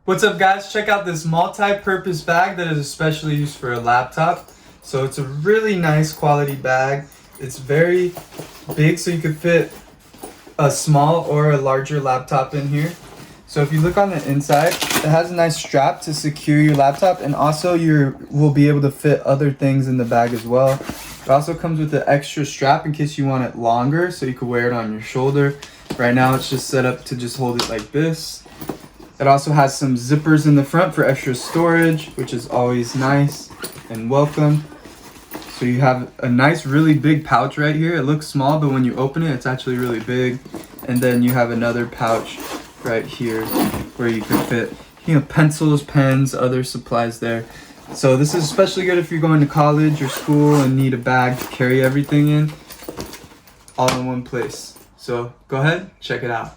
What's up guys, check out this multi-purpose bag that is especially used for a laptop. So it's a really nice quality bag. It's very big, so you could fit a small or a larger laptop in here. So if you look on the inside, it has a nice strap to secure your laptop, and also you will be able to fit other things in the bag as well. It also comes with an extra strap in case you want it longer, so you could wear it on your shoulder. Right now it's just set up to just hold it like this. It also has some zippers in the front for extra storage, which is always nice and welcome. So you have a nice, really big pouch right here. It looks small, but when you open it, it's actually really big. And then you have another pouch right here where you can fit, pencils, pens, other supplies there. So this is especially good if you're going to college or school and need a bag to carry everything in, all in one place. So go ahead, check it out.